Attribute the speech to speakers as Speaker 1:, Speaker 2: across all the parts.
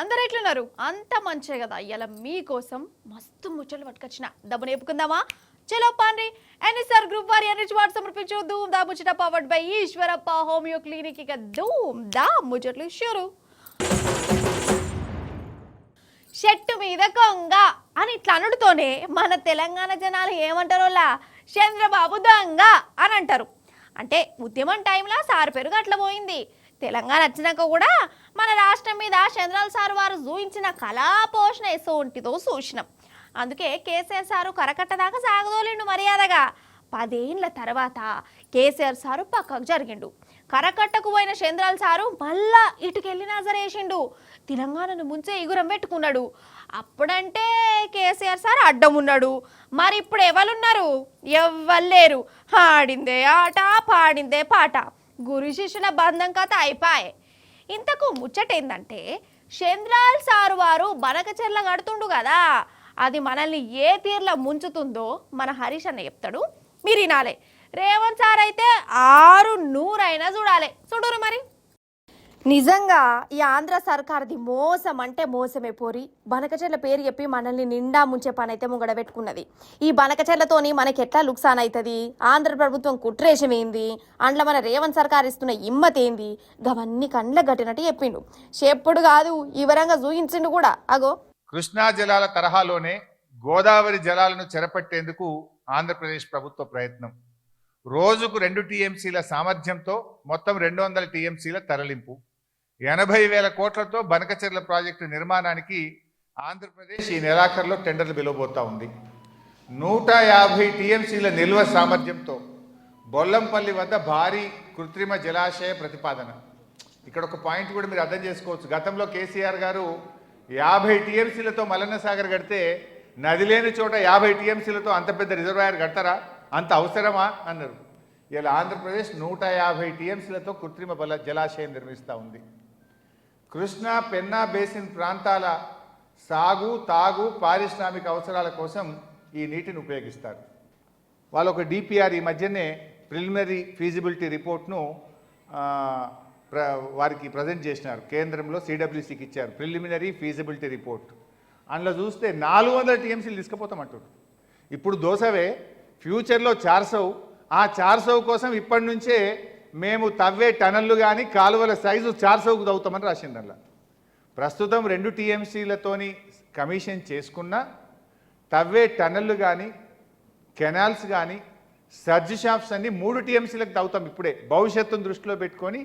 Speaker 1: అందరు ఎట్లున్నారు? అంత మంచే కదా. ఇవాళ మీకోసం మస్తు ముచ్చట్లు పట్టుకొచ్చిన. డబ్బు నేర్పుకుందామా? చలో పాండ్రి. ఎన్ఎస్ఆర్ గ్రూప్ వారి ఎన్రిచ్ వార్డ్ సమర్పించు ధూమ్ దా ముచ్చట powered by Eshwarappa homeo clinic. ఇక ధూమ్ దా ముచ్చట్లు షురు. చెట్టు మీద కొంగ అని ఇట్లా అనుడుతోనే మన తెలంగాణ జనాలు ఏమంటారోలా చంద్రబాబు దొంగ అని అంటారు. అంటే ఉద్యమం టైంలో సార్ పెరుగు అట్లా పోయింది. తెలంగాణ వచ్చినాక కూడా మన రాష్ట్రం మీద చంద్రాల సారు వారు చూయించిన కళాపోషణ ఎసోంటితో చూసినాం. అందుకే కేసీఆర్ సారు కరకట్టదాకా సాగదోలిండు మర్యాదగా. 10 ఏళ్ల తర్వాత కేసీఆర్ సారు పక్కకు జరిగిండు. కరకట్టకు పోయిన చంద్రాల సారు మళ్ళా ఇటుకెళ్ళి నజరేసిండు. తెలంగాణను ముంచే ఇగురం పెట్టుకున్నాడు. అప్పుడంటే కేసీఆర్ సార్ అడ్డం ఉన్నాడు. మరి ఇప్పుడు ఎవరున్నారు? ఎవ్వలేరు. ఆడిందే ఆట, పాడిందే పాట. గురు శిష్యుల బంధం కథ అయిపాయే. ఇంతకు ముచ్చటేందంటే చంద్రాల సారు వారు బనకచెర్ల కడుతుండు కదా, అది మనల్ని ఏ తీర్లో ముంచుతుందో మన హరీష్ అన్న చెప్తాడు, మీరు వినాలే. రేవంత్ సార్ అయితే 600 అయినా చూడాలి. చూడరు మరి. నిజంగా ఈ ఆంధ్ర సర్కార్ది మోసం అంటే మోసమే పోరి. బనకచెర్ల పేరు చెప్పి మనల్ని నిండా ముంచే పని అయితే ముంగడ పెట్టుకున్నది. ఈ బనకచెర్లతోని మనకి ఎట్లా లుక్సాన్ అవుతుంది, ఆంధ్ర ప్రభుత్వం కుట్రేషం ఏంది, అందులో మన రేవంత్ సర్కార్ ఇస్తున్న హిమ్మత్ ఏంది, గవన్నీ కండ్ల గట్టినట్టు చెప్పిండు. చెప్పుడు కాదు, వివరంగా చూయించిండు కూడా. అగో
Speaker 2: కృష్ణా జలాల తరహాలోనే గోదావరి జలాలను చెరపట్టేందుకు ఆంధ్రప్రదేశ్ ప్రభుత్వ ప్రయత్నం. రోజుకు 2 టీఎంసీల సామర్థ్యంతో మొత్తం 200 టీఎంసీల తరలింపు. 80,000 కోట్లతో బనకచెర్ల ప్రాజెక్టు నిర్మాణానికి ఆంధ్రప్రదేశ్ ఈ నెలాఖరులో టెండర్లు పిలువబోతా ఉంది. 150 టీఎంసీల నిల్వ సామర్థ్యంతో బొల్లంపల్లి వద్ద భారీ కృత్రిమ జలాశయ ప్రతిపాదన. ఇక్కడ ఒక పాయింట్ కూడా మీరు అర్థం చేసుకోవచ్చు. గతంలో కేసీఆర్ గారు 50 టీఎంసీలతో మల్లన్న సాగర్ కడితే నది లేని చోట 50 టీఎంసీలతో అంత పెద్ద రిజర్వాయర్ కడతారా, అంత అవసరమా అన్నారు. ఇలా ఆంధ్రప్రదేశ్ 150 టీఎంసీలతో కృత్రిమ జలాశయం నిర్మిస్తూ ఉంది. కృష్ణా పెన్నా బేసిన్ ప్రాంతాల సాగు, తాగు, పారిశ్రామిక అవసరాల కోసం ఈ నీటిని ఉపయోగిస్తారు. వాళ్ళు ఒక డిపిఆర్ ఈ మధ్యనే ప్రిలిమినరీ ఫీజిబిలిటీ రిపోర్ట్ను వారికి ప్రజెంట్ చేసినారు. కేంద్రంలో సిడబ్ల్యూసికి ఇచ్చారు ప్రిలిమినరీ ఫీజిబిలిటీ రిపోర్ట్. అందులో చూస్తే 400 టీఎంసీలు తీసుకుపోతామంటారు. ఇప్పుడు దోసవే, ఫ్యూచర్లో 400. ఆ 400 కోసం ఇప్పటి నుంచే మేము తవ్వే టనళ్ళు కానీ కాలువల సైజు 400కు తవ్వుతామని రాసింది. అందులో ప్రస్తుతం 2 టీఎంసీలతోని కమిషన్ చేసుకున్న తవ్వే టనళ్ళు కానీ కెనాల్స్ కానీ సర్జ్ షాప్స్ అన్ని 3 టీఎంసీలకు తవ్వుతాం. ఇప్పుడే భవిష్యత్తును దృష్టిలో పెట్టుకొని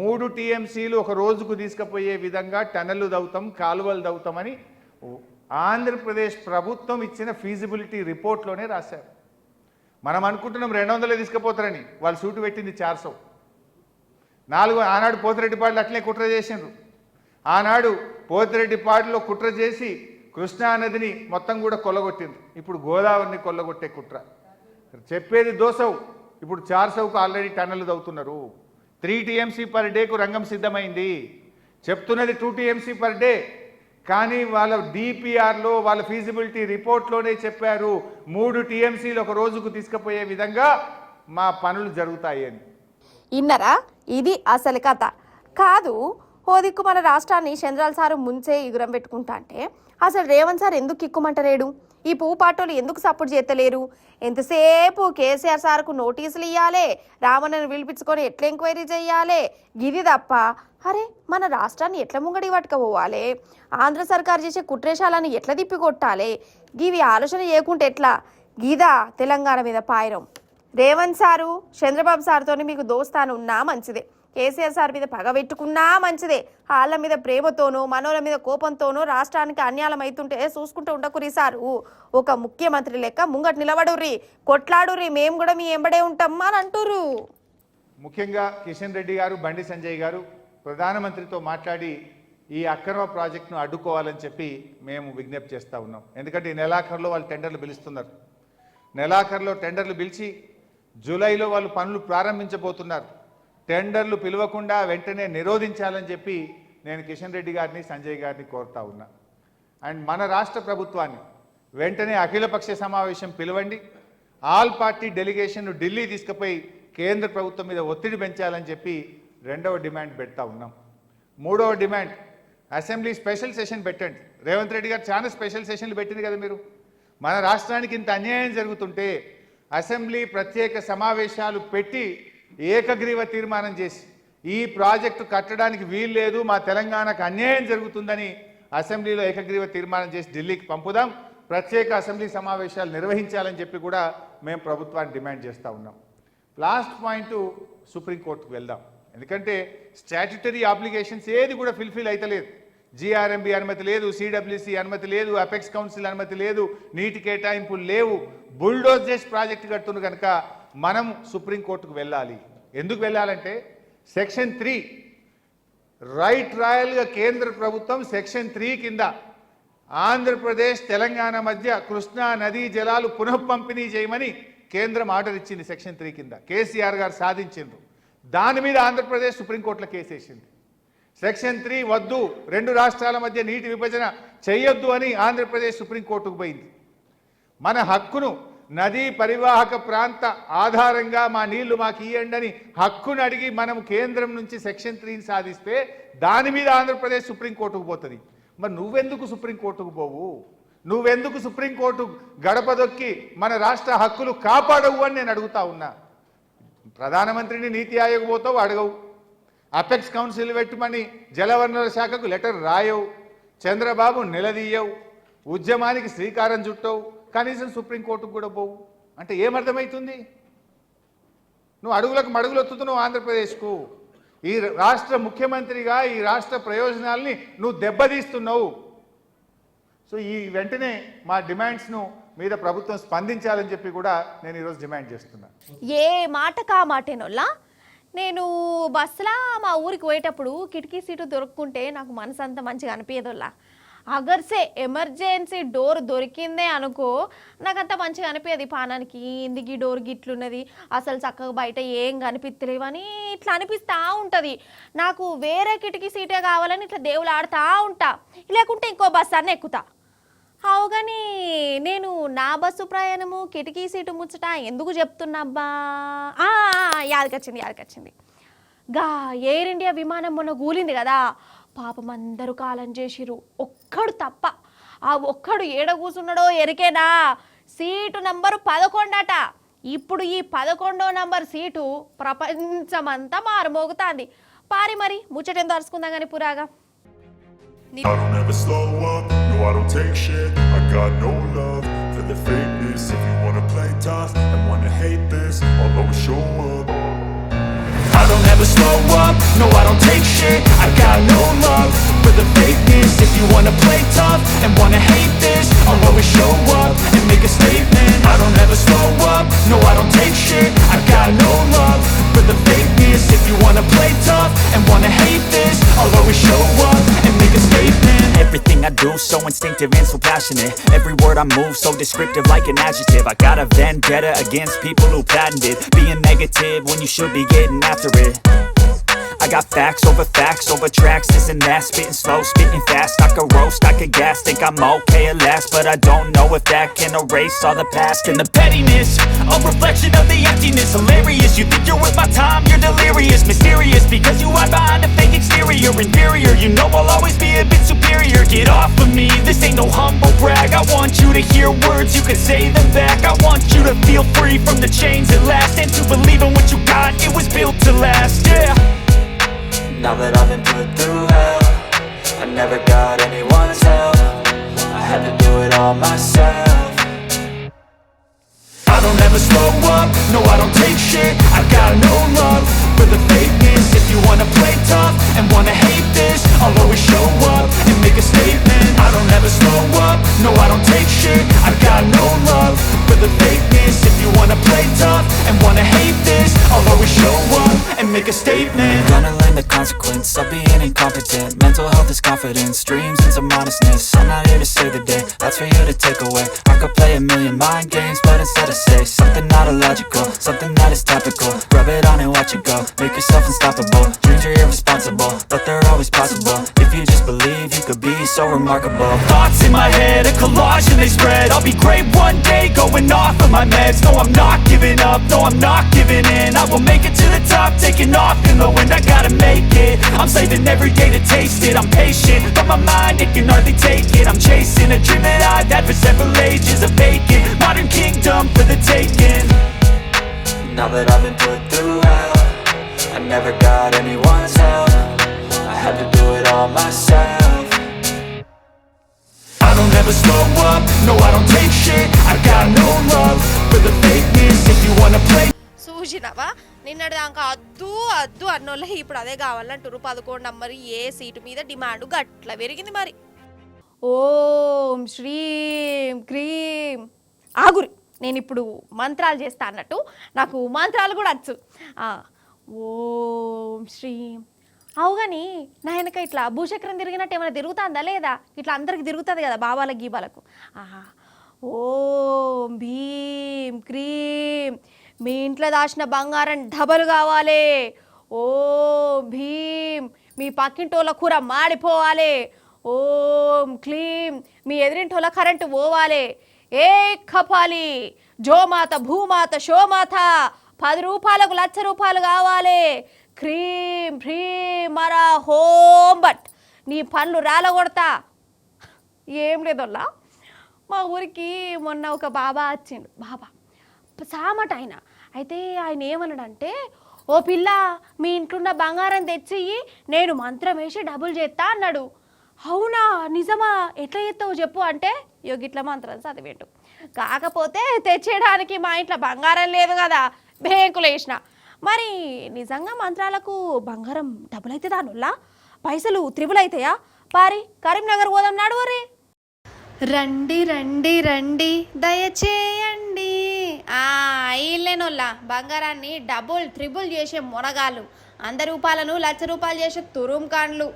Speaker 2: 3 టీఎంసీలు ఒక రోజుకు తీసుకుపోయే విధంగా టనళ్ళు తవ్వుతాం, కాలువలు తవ్వుతామని ఆంధ్రప్రదేశ్ ప్రభుత్వం ఇచ్చిన ఫీజిబిలిటీ రిపోర్ట్లోనే రాశారు. మనం అనుకుంటున్నాం 200 తీసుకుపోతారని, వాళ్ళు సూటు పెట్టింది 400. ఆనాడు పోతిరెడ్డిపాడులో అట్లే కుట్ర చేసిండ్రు. ఆనాడు పోతిరెడ్డిపాడులో కుట్ర చేసి కృష్ణా నదిని మొత్తం కూడా కొల్లగొట్టిండ్రు. ఇప్పుడు గోదావరిని కొల్లగొట్టే కుట్ర. చెప్పేది దోసవు, ఇప్పుడు 400కు ఆల్రెడీ టన్నులు తవ్వుతున్నారు. 3 టీఎంసీ పర్ డేకు రంగం సిద్ధమైంది. చెప్తున్నది 2 టీఎంసీ పర్ డే. కానీ వాళ్ళ డిపిఆర్లో వాళ్ళ ఫీజిబిలిటీ రిపోర్ట్లోనే చెప్పారు 3 టీఎంసీలు ఒక రోజుకు తీసుకుపోయే విధంగా మా పనులు జరుగుతాయి అని.
Speaker 1: ఇన్నరా, ఇది అసలు కథ కాదు. ఓ దిక్కు మన రాష్ట్రాన్ని చంద్రాల సారు ముంచే ఇగురం పెట్టుకుంటా అంటే అసలు రేవంత్ సార్ ఎందుకు కిక్కుమంటలేడు? ఈ పూపాటోలు ఎందుకు సపోర్ట్ చేస్తలేరు? ఎంతసేపు కేసీఆర్ సార్కు నోటీసులు ఇవ్వాలి, రామన్నను పిలిపించుకొని ఎట్లా ఎంక్వైరీ చేయాలి, గిది తప్ప అరే మన రాష్ట్రాన్ని ఎట్లా ముంగడి పట్టుకపోవాలి, ఆంధ్ర సర్కార్ చేసే కుట్రేషాలను ఎట్లా తిప్పికొట్టాలి, గివి ఆలోచన చేయకుంటే ఎట్లా? గీదా తెలంగాణ మీద పాయరం. రేవంత్ సారు చంద్రబాబు సార్తో మీకు దోస్తాను ఉన్నా మంచిదే, కేసీఆర్ సార్ మీద పగ పెట్టుకున్నా మంచిదే. వాళ్ళ మీద ప్రేమతోనో మనోళ్ళ మీద కోపంతోనో రాష్ట్రానికి అన్యాయం అవుతుంటే చూసుకుంటూ ఉండకురి సారు. ఒక ముఖ్యమంత్రి లెక్క ముంగట నిలబడుర్రి, కొట్లాడుర్రి, మేము కూడా మీ ఎంబడే ఉంటాం అని అంటుర్రు.
Speaker 2: ముఖ్యంగా కిషన్ రెడ్డి గారు, బండి సంజయ్ గారు ప్రధానమంత్రితో మాట్లాడి ఈ అక్రమ ప్రాజెక్టును అడ్డుకోవాలని చెప్పి మేము విజ్ఞప్తి చేస్తూ ఉన్నాం. ఎందుకంటే ఈ నెలాఖరులో వాళ్ళు టెండర్లు పిలుస్తున్నారు. నెలాఖరులో టెండర్లు పిలిచి జూలైలో వాళ్ళు పనులు ప్రారంభించబోతున్నారు. టెండర్లు పిలవకుండా వెంటనే నిరోధించాలని చెప్పి నేను కిషన్ రెడ్డి గారిని, సంజయ్ గారిని కోరుతా ఉన్నా. అండ్ మన రాష్ట్ర ప్రభుత్వాన్ని వెంటనే అఖిలపక్ష సమావేశం పిలవండి, ఆల్ పార్టీ డెలిగేషన్ను ఢిల్లీ తీసుకుపోయి కేంద్ర ప్రభుత్వం మీద ఒత్తిడి పెంచాలని చెప్పి 2వ డిమాండ్ పెడతా ఉన్నాం. 3వ డిమాండ్, అసెంబ్లీ స్పెషల్ సెషన్ పెట్టండి. రేవంత్ రెడ్డి గారు చాలా స్పెషల్ సెషన్లు పెట్టింది కదా మీరు. మన రాష్ట్రానికి ఇంత అన్యాయం జరుగుతుంటే అసెంబ్లీ ప్రత్యేక సమావేశాలు పెట్టి ఏకగ్రీవ తీర్మానం చేసి ఈ ప్రాజెక్టు కట్టడానికి వీలు లేదు, మా తెలంగాణకు అన్యాయం జరుగుతుందని అసెంబ్లీలో ఏకగ్రీవ తీర్మానం చేసి ఢిల్లీకి పంపుదాం, ప్రత్యేక అసెంబ్లీ సమావేశాలు నిర్వహించాలని చెప్పి కూడా మేము ప్రభుత్వాన్ని డిమాండ్ చేస్తూ ఉన్నాం. లాస్ట్ పాయింట్, సుప్రీంకోర్టుకు వెళ్దాం. ఎందుకంటే స్టాట్యుటరీ ఆబ్లిగేషన్స్ ఏది కూడా ఫుల్ఫిల్ అయితలేదు. జిఆర్ఎంబి అనుమతి లేదు, సిడబ్ల్యూసి అనుమతి లేదు, అపెక్స్ కౌన్సిల్ అనుమతి లేదు, నీటి కేటాయింపులు లేవు, బుల్డోజ్ చేసి ప్రాజెక్టు కడుతున్నారు. కనుక మనం సుప్రీంకోర్టుకు వెళ్ళాలి. ఎందుకు వెళ్ళాలంటే సెక్షన్ 3 రైట్ రాయల్గా కేంద్ర ప్రభుత్వం సెక్షన్ 3 కింద ఆంధ్రప్రదేశ్ తెలంగాణ మధ్య కృష్ణా నదీ జలాలు పునఃపంపిణీ చేయమని కేంద్రం ఆర్డర్ ఇచ్చింది. సెక్షన్ 3 కింద కేసీఆర్ గారు సాధించిండ్రు. దాని మీద ఆంధ్రప్రదేశ్ సుప్రీంకోర్టులో కేసు వేసింది. సెక్షన్ 3 వద్దు, 2 రాష్ట్రాల మధ్య నీటి విభజన చేయొద్దు అని ఆంధ్రప్రదేశ్ సుప్రీంకోర్టుకు పోయింది. మన హక్కును నదీ పరివాహక ప్రాంత ఆధారంగా మా నీళ్లు మాకు ఇయ్యండి అని హక్కును అడిగి మనం కేంద్రం నుంచి సెక్షన్ 3ని సాధిస్తే దాని మీద ఆంధ్రప్రదేశ్ సుప్రీంకోర్టుకు పోతుంది. మరి నువ్వెందుకు సుప్రీంకోర్టుకు పోవు? నువ్వెందుకు సుప్రీంకోర్టు గడప దొక్కి మన రాష్ట్ర హక్కులు కాపాడవు అని నేను అడుగుతా ఉన్నా. ప్రధానమంత్రిని నీతి ఆయోగ్ పోతావు, అడగవు. అపెక్స్ కౌన్సిల్ పెట్టమని జలవనరుల శాఖకు లెటర్ రాయవు. చంద్రబాబు నిలదీయవు. ఉద్యమానికి శ్రీకారం చుట్టవు. కనీసం సుప్రీంకోర్టుకు కూడా పోవు. అంటే ఏమర్థమవుతుంది? నువ్వు అడుగులకు మడుగులు ఒత్తుతున్నావు ఆంధ్రప్రదేశ్కు. ఈ రాష్ట్ర ముఖ్యమంత్రిగా ఈ రాష్ట్ర ప్రయోజనాల్ని నువ్వు దెబ్బతీస్తున్నావు. సో ఈ వెంటనే మా డిమాండ్స్ను మీద ప్రభుత్వం స్పందించాలని చెప్పి కూడా నేను ఈరోజు డిమాండ్ చేస్తున్నాను.
Speaker 1: ఏ మాటకా మాటేనోళ్ళ. నేను బస్సులా మా ఊరికి పోయేటప్పుడు కిటికీ సీటు దొరుకుంటే నాకు మనసు అంత మంచిగా అనిపించదోళ్ళ. అగర్సే ఎమర్జెన్సీ డోర్ దొరికిందే అనుకో, నాకంత మంచిగా అనిపించదు. పానానికి ఇందుకు ఈ డోర్ గిట్లున్నది, అసలు చక్కగా బయట ఏం కనిపిస్తలేవు అని ఇట్లా అనిపిస్తూ ఉంటుంది. నాకు వేరే కిటికీ సీటే కావాలని ఇట్లా దేవులు ఆడుతూ ఉంటా, లేకుంటే ఇంకో బస్సు అన్న ఎక్కుతా. అవు కానీ నేను నా బస్సు ప్రయాణము కిటికీ సీటు ముచ్చట ఎందుకు చెప్తున్నాబ్బా? యాదకొచ్చింది. గా ఎయిర్ ఇండియా విమానం మొన్న కూలింది కదా, పాపం అందరూ కాలం చేసిరు, ఒక్కడు తప్ప. ఆ ఒక్కడు ఏడ కూర్చున్నాడో ఎరికేనా? సీటు నంబరు 11 అట. ఇప్పుడు ఈ 11వ నంబర్ సీటు ప్రపంచమంతా మారుమోగుతాంది. పారి మరి ముచ్చటేందో అరుచుకుందాం కానీ పురాగా.
Speaker 3: I don't ever slow up, no I don't take shit. I got no love for the fakeness. If you wanna play tough and wanna hate this, I'll always show up. I don't ever slow up, no I don't take shit. I got no love for the fakeness. If you wanna play tough and wanna hate this, I'll always show up and make a statement. I don't ever slow up, no I don't take shit. I got no love for the fakeness. If you wanna play tough and wanna hate this, I'll always show up and make a statement.
Speaker 4: Everything I do so instinctive and so passionate. Every word I move so descriptive like an adjective. I got a vendetta against people who patented being negative when you should be getting after it. I got facts over tracks, this and that. Spitting slow, spitting fast. I could roast, I could gas. Think I'm okay at last, but I don't know if that can erase all the past. And the pettiness, a reflection of the emptiness. Hilarious, you think you're worth my time, you're delirious. Mysterious, because you hide behind a fake exterior. Inferior, you know I'll always be a bit superior. Get off of me, this ain't no humble brag. I want you to hear words, you can say them back. I want you to feel free from the chains at last, and to believe in what you got, it was built to last, yeah.
Speaker 5: Now that I've been put through hell, I never got anyone's help. I had to do it all myself.
Speaker 3: I don't ever slow up, no I don't take shit. I got no love for the fakeness. If you wanna play tough and wanna hate this, I'll always show up and make a statement. I don't ever slow up, no I don't take shit. I got no love for the fakeness. If you wanna play tough and wanna hate this, I'll always show up and make a statement.
Speaker 4: Gonna learn the consequence of being incompetent. Mental health is confidence, dreams and some modestness. I'm not here to save the day, that's for you to take away. I could play a million mind games, but instead I say something not illogical, something that is topical. Rub it on and watch it go, make yourself unstoppable. Dreams are irresponsible, but they're always possible. If you just believe, you could be so so remarkable. Thoughts in my head, a collage and they spread. I'll be great one day, going off of my meds. No, I'm not giving up, no, I'm not giving in. I will make it to the top, taking off in the wind. I gotta make it, I'm saving every day to taste it. I'm patient, but my mind, it can hardly take it. I'm chasing a dream that I've had for several ages. A vacant, modern kingdom for the taking.
Speaker 5: Now that I've been put through hell, I never got anyone's help. I had to do it all myself.
Speaker 4: I don't ever slow up, no I don't take shit. I got no love for the fakeness. If you wanna play
Speaker 1: చూసినవా నిన్నటి దాకా అద్దు అద్దు అన్నోళ్ళ ఇప్పుడు అదే కావాలంటారు. 11 number ఏ seat మీద demand గట్ల పెరిగింది మరి. ఓం శ్రీం క్రీం ఆగురి, నేను ఇప్పుడు మంత్రాలు చేస్తా అన్నట్టు నాకు మంత్రాలు కూడా వచ్చు. ఓం శ్రీం అవు కానీ నా వెనక ఇట్లా భూచక్రం తిరిగినట్టు ఏమైనా తిరుగుతుందా లేదా? ఇట్లా అందరికి తిరుగుతుంది కదా బాబాలకు గీబాలకు. ఓం భీం క్రీం మీ ఇంట్లో దాచిన బంగారం డబల్ కావాలి. ఓం భీం మీ పక్కింటోళ్ళ కూర మాడిపోవాలి. ఓం క్లీం మీ ఎదిరింటోళ్ళ కరెంటు పోవాలి. ఏ కపాలి జోమాత భూమాత షోమాత 10 రూపాయలకు 1,00,000 రూపాయలు కావాలి. క్రీం ఫ్రీం మరా హోం బట్ నీ పనులు రాలగొడతా. ఏం లేదోళ్ళా మా ఊరికి మొన్న ఒక బాబా వచ్చిండు. బాబా సామట ఆయన. అయితే ఆయన ఏమన్నాడంటే, ఓ పిల్ల మీ ఇంట్లో బంగారం తెచ్చి నేను మంత్రం వేసి డబుల్ చేస్తా అన్నాడు. అవునా నిజమా ఎట్లా చేస్తావు చెప్పు అంటే యోగిట్ల మంత్రం చదివేటు. కాకపోతే తెచ్చేయడానికి మా ఇంట్లో బంగారం లేదు కదా, బ్యాంకులో వేసిన. మరి నిజంగా మంత్రాలకు బంగారం డబుల్ అవుతుందా అనుల్లా? పైసలు త్రిబుల్ అవుతాయా? పారి కరీంనగర్ పోదాం నడువరి. రండి రండి రండి దయచేయండి. ఇల్లేనోళ్ళ బంగారాన్ని డబుల్ త్రిబుల్ చేసే మొనగాళ్ళు, 100 రూపాయలను 1,00,000 రూపాయలు చేసే తురుంకాండ్లు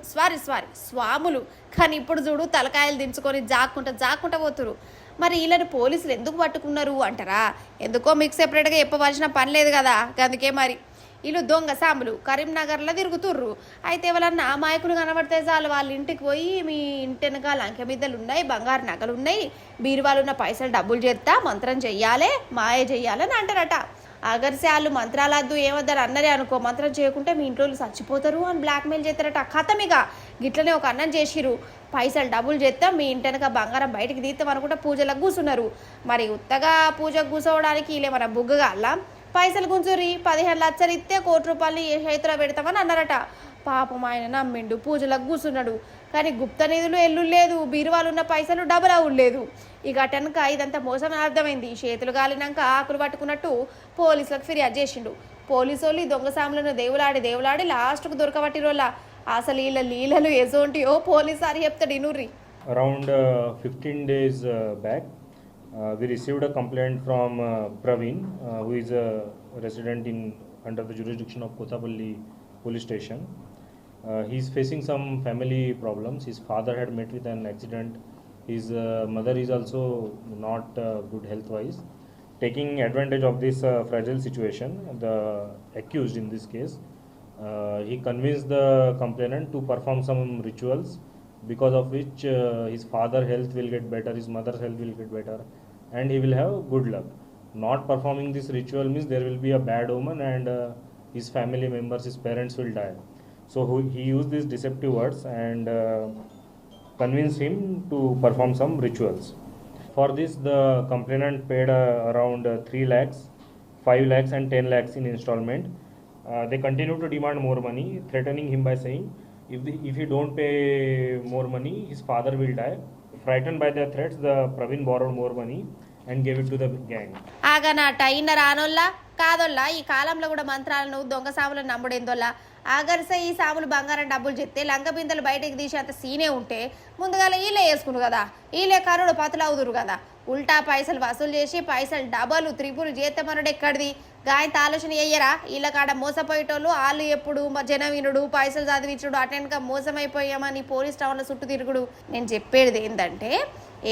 Speaker 1: స్వాములు. కానీ ఇప్పుడు చూడు తలకాయలు దించుకొని జాక్కుంటా పోతురు. మరి వీళ్ళని పోలీసులు ఎందుకు పట్టుకున్నారు అంటారా? ఎందుకో మీకు సెపరేట్గా చెప్పవలసిన పని లేదు కదా, అందుకే మరి వీళ్ళు దొంగ సాములు కరీంనగర్లో తిరుగుతుర్రు. అయితే ఎవరన్నా అమాయకులు కనబడితే చాలు వాళ్ళ ఇంటికి పోయి మీ ఇంటి వెనకాల అంకెమిద్దలు ఉన్నాయి, బంగారు నగలు ఉన్నాయి, బీరువాలు ఉన్న పైసలు డబ్బులు చేస్తా, మంత్రం చెయ్యాలి, మాయ చెయ్యాలని అంటారట. అగర్సే వాళ్ళు మంత్రాలద్దు ఏమద్దని అన్నరే అనుకో, మంత్రం చేయకుంటే మీ ఇంట్లో చచ్చిపోతారు అని బ్లాక్మెయిల్ చేస్తారట. కథమిగా గిట్లనే ఒక అన్నం చేసిరు, పైసలు డబ్బులు చేస్తాం మీ ఇంటెనక బంగారం బయటకు తీస్తాం అనుకుంటే పూజలకు కూర్చున్నారు. మరి ఉత్తగా పూజకు కూర్చోవడానికి వీళ్ళేమన్నా బుగ్గగా అలా పైసలు గుంజురి 15 లక్షలు ఇస్తే 1 కోటి రూపాయలు చేతిలో పెడతామని అన్నారట. పాపం ఆయన నమ్మిండు, పూజలకు కూర్చున్నాడు. కానీ గుప్త నిధులు ఎల్లు లేదు, బీరువాలు ఉన్న పైసలు డబుల్ అవ్వలేదు. ఇక అటెనక ఇదంతా మోసం అర్థమైంది. చేతులు గాలినాక ఆకులు పట్టుకున్నట్టు పోలీసులకు ఫిర్యాదు చేసిండు. పోలీసు వాళ్ళు దొంగ సాములను దేవులాడి లాస్ట్కు దొరకబట్టిరోళ్ళ. అసలు వీళ్ళ లీలలు ఎసోంటియో పోలీసు సారి చెప్తాడు ఇనుర్రి.
Speaker 6: Around 15 days back, we received a complaint from Praveen, who is a resident under the jurisdiction of Kotapalli police station. He is facing some family problems. His father had met with an accident. His mother is also not good health-wise. Taking advantage of this fragile situation, the accused in this case, he convinced the complainant to perform some rituals, because of which his father's health will get better, his mother's health will get better, and he will have good luck. Not performing this ritual means there will be a bad omen and his family members, his parents will die. So he used these deceptive words and convinced him to perform some rituals. For this, the complainant paid around 3 lakhs, 5 lakhs and 10 lakhs in installment. They continue to demand more money, threatening him by saying, if he don't pay more money, his father will die. Frightened by their threats, the Praveen borrowed more money and gave it to the gang.
Speaker 1: ఆగనాట ఇన్న రానోళ్ళ కాదోళ్ళ ఈ కాలంలో కూడా మంత్రాలను దొంగ సాములను నమ్ముడేందోళ్ళ. ఆగర్సే ఈ సాములు బంగారం డబ్బులు చెప్తే లంక బిందెలు బయటకు తీసేంత సీనే ఉంటే ముందుగా వీళ్ళే వేసుకును కదా, వీళ్ళే కరుడు పతులవుదురు కదా. ఉల్టా పైసలు వసూలు చేసి పైసలు డబలు త్రిపులు చేస్తామనుడు ఎక్కడిది? గాయంత ఆలోచన చెయ్యరా? వీళ్ళ కాడ మోసపోయేటోళ్ళు వాళ్ళు ఎప్పుడు జనం వినుడు, పైసలు చదివించుడు, అటెండ్గా మోసమైపోయామని పోలీస్ టౌన్లో చుట్టూ తిరుగుడు. నేను చెప్పేది ఏంటంటే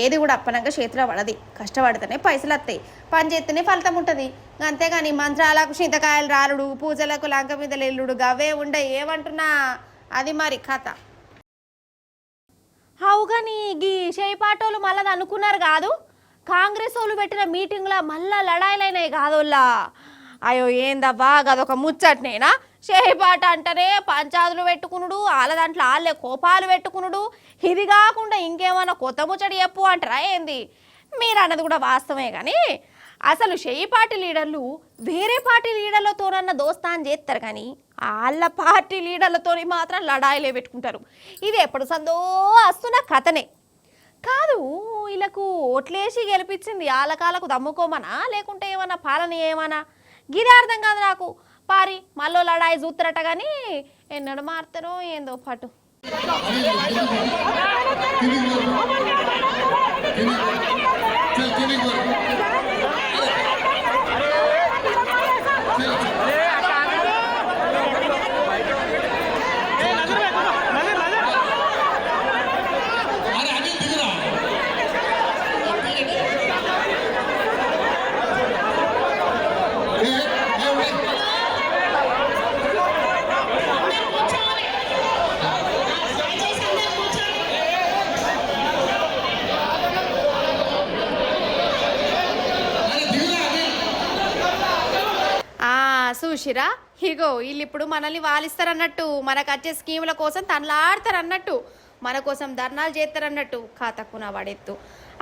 Speaker 1: ఏది కూడా అప్పనంగా చేతిలో పడది, కష్టపడితేనే పైసలు వస్తాయి, పని చేస్తేనే ఫలితం ఉంటుంది. అంతేగాని మంత్రాలకు చింతకాయలు రాలుడు, పూజలకు లంక మీద ఎల్లుడు గవే ఉండే ఏమంటున్నా అది మరి కథ. అవుగాని గీ చేపాటోళ్ళు మళ్ళీ అనుకున్నారు కాదు, కాంగ్రెస్ వాళ్ళు పెట్టిన మీటింగ్లో మళ్ళా లడాయిలైనాయి కాదోళ్ళా. అయ్యో ఏందవ్వా గదొక ముచ్చట్నేనా? చేపాట అంటేనే పంచాదులు పెట్టుకునుడు, వాళ్ళ దాంట్లో వాళ్ళే కోపాలు పెట్టుకునుడు, ఇది కాకుండా ఇంకేమన్నా కొత్త ముచ్చడి చెప్పు అంటారా ఏంది? మీరు అన్నది కూడా వాస్తవమే కానీ అసలు పార్టీ లీడర్లు వేరే పార్టీ లీడర్లతోనన్న దోస్తాన్ చేస్తారు కానీ వాళ్ళ పార్టీ లీడర్లతోని మాత్రం లడాయిలే పెట్టుకుంటారు. ఇది ఎప్పుడు సందో వస్తున్న కథనే కాదు. వీళ్ళకు ఓట్లేసి గెలిపించింది వాళ్ళకాలకు దమ్ముకోమనా లేకుంటే ఏమన్నా పాలన ఏమన్నా గిరి అర్థం కాదు నాకు. పారి మళ్ళీ లడాయి చూస్తారట కానీ ఎన్నడు మారుతారో ఏందో పటు. చూసిరా ఇగో వీళ్ళు ఇప్పుడు మనల్ని వాలిస్తారన్నట్టు, మనకు వచ్చే స్కీముల కోసం తనలాడతారన్నట్టు, మన కోసం ధర్నాలు చేస్తారన్నట్టు. కాతక్కున వాడెత్తు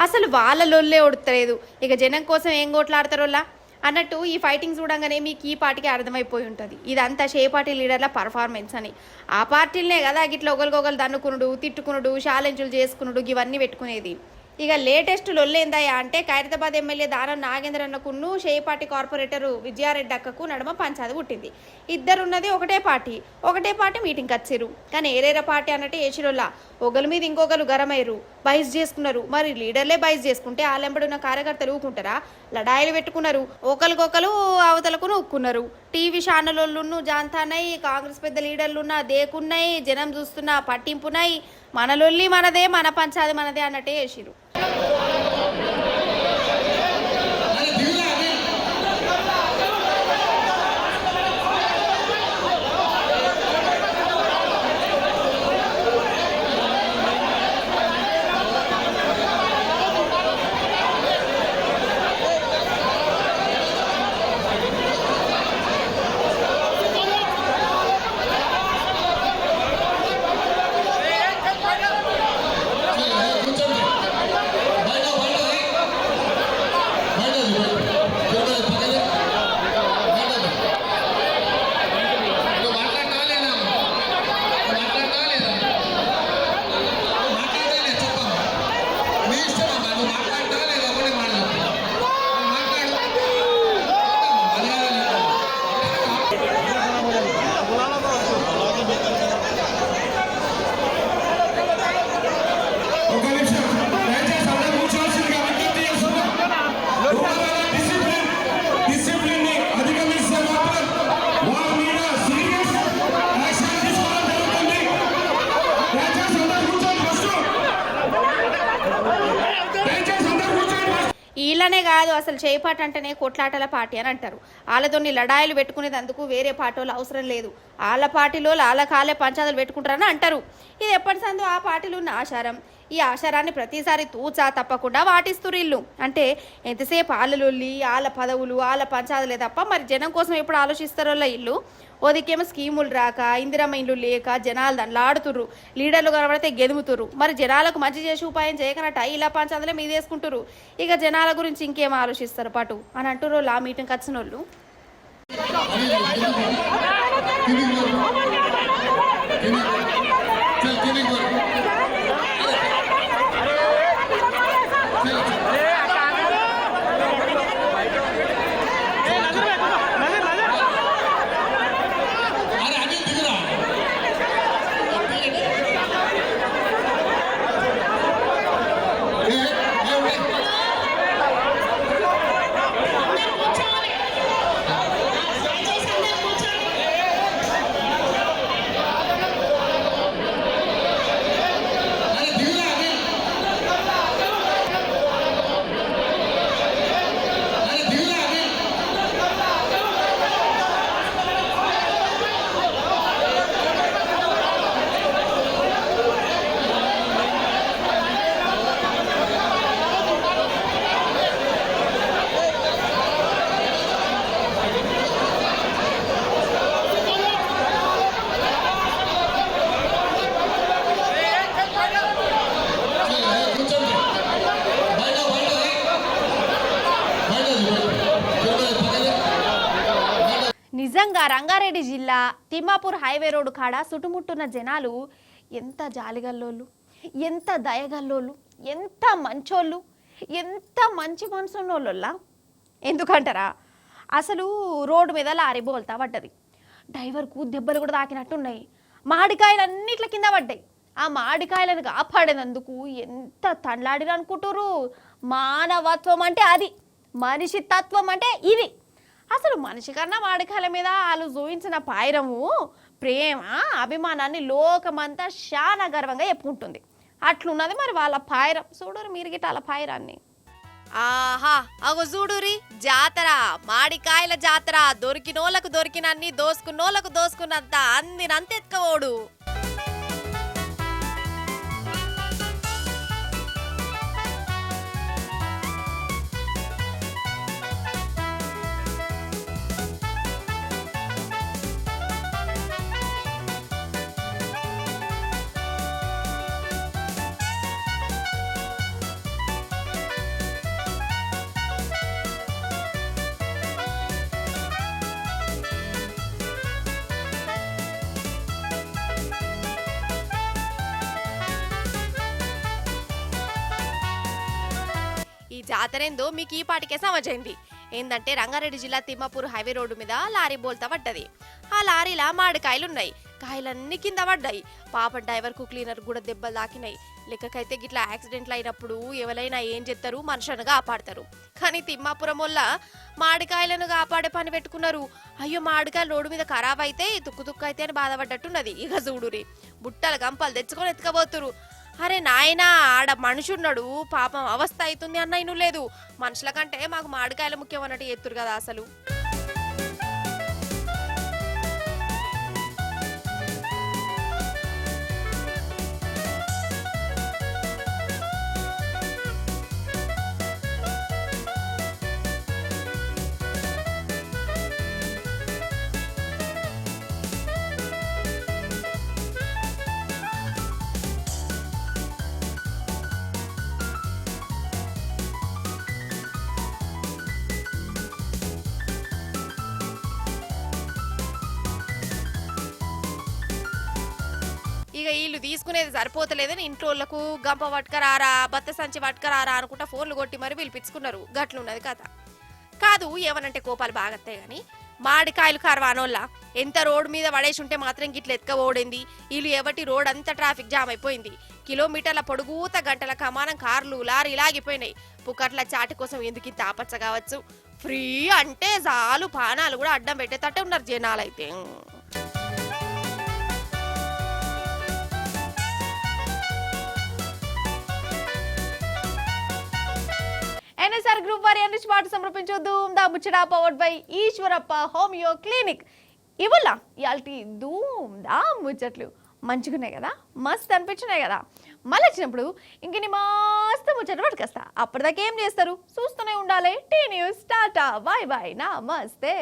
Speaker 1: అసలు వాళ్ళ లొల్లే ఉడతలేదు. ఇక జనం కోసం ఏం కోట్లాడతారోలా అన్నట్టు ఈ ఫైటింగ్ చూడంగానే మీకు ఈ పార్టీకి అర్థమైపోయి ఉంటుంది ఇదంతా పార్టీ లీడర్ల పర్ఫార్మెన్స్ అని. ఆ పార్టీలనే కదా గిట్లా ఒకరికొకరు దన్నుకునుడు, తిట్టుకునుడు, ఛాలెంజ్లు చేసుకునుడు ఇవన్నీ పెట్టుకునేది. ఇక లేటెస్ట్ లొల్లేందయ్యా అంటే ఖైరతాబాద్ ఎమ్మెల్యే దానం నాగేంద్రన్నకును పార్టీ కార్పొరేటర్ విజయారెడ్డి అక్కకు నడుమ పంచాది పుట్టింది. ఇద్దరున్నది ఒకటే పార్టీ మీటింగ్కి వచ్చారు కానీ ఏరేరా పార్టీ అన్నట్టు ఏచిరోళ్ళ ఒకరి మీద ఇంకొకరు గరమయ్యారు, బైస్ చేసుకున్నారు. మరి లీడర్లే బైస్ చేసుకుంటే ఆలెంబడున్న కార్యకర్తలు ఊకుంటారా? లడాయిలు పెట్టుకున్నారు, ఒకరికొకరు అవతలకు ఉక్కున్నారు. టీవీ ఛానళ్ళు జాంతానై, కాంగ్రెస్ పెద్ద లీడర్లున్న దేకున్నాయి, జనం చూస్తున్న పట్టింపున్నాయి. మన లొల్లి మనదే, మన పంచాది మనదే అన్నట్టే వేసిరు. వీళ్ళనే కాదు అసలు చేపాట అంటేనే కొట్లాటల పార్టీ అని అంటారు. వాళ్ళతోని లడాయిలు పెట్టుకునేందుకు వేరే పార్టీలు అవసరం లేదు. వాళ్ళ పార్టీలో వాళ్ళ కాలే పంచాదులు పెట్టుకుంటారని అంటారు. ఇది ఎప్పటి సందో ఆ పార్టీలు ఉన్న ఆచారం. ఈ ఆచారాన్ని ప్రతిసారి తూచా తప్పకుండా వాటిస్తురు ఇల్లు. అంటే ఎంతసేపు వాళ్ళొల్లి, వాళ్ళ పదవులు, వాళ్ళ పంచాదులే తప్ప మరి జనం కోసం ఎప్పుడు ఆలోచిస్తారో ఇల్లు. ఓదికేమో స్కీములు రాక, ఇందిరమ్మ ఇల్లు లేక జనాలు దండలాడుతుర్రు, లీడర్లు కనబడితే గెదుముతుర్రు. మరి జనాలకు మంచి చేసి ఉపాయం చేయకనట ఇలా పంచాదులే మీద వేసుకుంటారు. ఇక జనాల గురించి ఇంకేం ఆలోచిస్తారు పటు అని అంటుర్రు ఆ మీటింగ్కి వచ్చిన వాళ్ళు. నిజంగా రంగారెడ్డి జిల్లా తిమ్మాపూర్ హైవే రోడ్డు కాడ చుట్టుముట్టున్న జనాలు ఎంత జాలిగల్లోళ్ళు, ఎంత దయగల్లోళ్ళు, ఎంత మంచోళ్ళు, ఎంత మంచి మనసున్నోళ్ళ. ఎందుకంటారా, అసలు రోడ్డు మీద లారీ బోల్తా పడ్డది. డ్రైవర్కు దెబ్బలు కూడా తాకినట్టున్నాయి. మామిడికాయలు అన్నిట్ల కింద పడ్డాయి. ఆ మామిడికాయలను కాపాడేందుకు ఎంత తండ్లాడిరు అనుకుంటారు. మానవత్వం అంటే అది, మనిషి తత్వం అంటే ఇది. అసలు మనిషి కన్నా మామిడికాయల మీద వాళ్ళు చూపించిన పాయిరము, ప్రేమ, అభిమానాన్ని లోకమంతా చాలా గర్వంగా చెప్పుకుంటుంది. అట్లున్నది మరి వాళ్ళ పాయిరం. చూడరు మీరు గిట్ట వాళ్ళ పాయిరాన్ని. ఆహా, అగో చూడురి జాతర, మాడికాయల జాతర. దొరికినోళ్ళకు దొరికినన్ని, దోసుకున్నోళ్ళకు దోసుకున్నంత, అందినంత ఎత్తుకోడు. ఈ జాతర ఏందో మీకు ఈ పాటికే సమజైంది. ఏందంటే రంగారెడ్డి జిల్లా తిమ్మాపూర్ హైవే రోడ్డు మీద లారీ బోల్తా పడ్డది. ఆ లారీలా మామిడికాయలు ఉన్నాయి. కాయలన్నీ కింద పడ్డాయి. పాప డ్రైవర్కు క్లీనర్ కూడా దెబ్బలు తాకినాయి. లెక్కకైతే గిట్లా యాక్సిడెంట్లు అయినప్పుడు ఎవరైనా ఏం చేస్తారు, మనుషులను కాపాడతారు. కానీ తిమ్మాపురం వల్ల మామిడికాయలను కాపాడే పని పెట్టుకున్నారు. అయ్యో, మామిడికాయలు రోడ్డు మీద ఖరాబ్ అయితే తుక్కు తుక్కు అయితే అని బాధపడ్డట్టున్నది. ఇక చూడురి, బుట్టలు గంపలు తెచ్చుకొని ఎత్తుకపోతురు. అరే నాయనా, ఆడ మనుషున్నాడు, పాపం అవస్థ అవుతుంది అన్న ఇను లేదు. మనుషుల కంటే మాకు మామిడికాయలు ముఖ్యం అన్నట్టు ఎత్తురు కదా అసలు. ఇక వీళ్ళు తీసుకునేది సరిపోతలేదని ఇంట్లోళ్ళకు గంప పట్టుకరారా, బత్త సంచి పట్టుకరారా అనుకుంటా ఫోన్లు కొట్టి మరి పిలిపించుకున్నారు. గట్లున్నది కథ. కాదు, ఏమనంటే కోపాలు బాగత్తాయి కానీ మామిడికాయలు కరవానోళ్ళ ఎంత రోడ్డు మీద పడేసి ఉంటే మాత్రం గిట్ల ఎత్తుకపోడింది. వీళ్ళు ఎవటి రోడ్ అంతా ట్రాఫిక్ జామ్ అయిపోయింది. కిలోమీటర్ల పొడుగుత గంటల కమానం కార్లు, లారీలు ఆగిపోయినాయి. పుక్కట్ల చాటి కోసం ఎందుకు ఇంత ఆపచ్చ కావచ్చు. ఫ్రీ అంటే చాలు, పానాలు కూడా అడ్డం పెట్టేటట్టే ఉన్నారు జనాలైతే. ఎన్ఎస్ఆర్ గ్రూప్ వారి అన్ని పాటు సమర్పించొద్దు దా ముచ్చట powered by Eshwarappa homeo clinic. ఇవల్ల ఇయాల్టి ధూమ్ దా ముచ్చట్లు మంచిగున్నాయి కదా, మస్తు అనిపించినాయి కదా. మళ్ళీ వచ్చినప్పుడు ఇంక మస్తు ముచ్చట పట్టుకొస్తా. అప్పటిదాకా ఏం చేస్తారు, చూస్తూనే ఉండాలి. T news. Tata, bye bye, నమస్తే.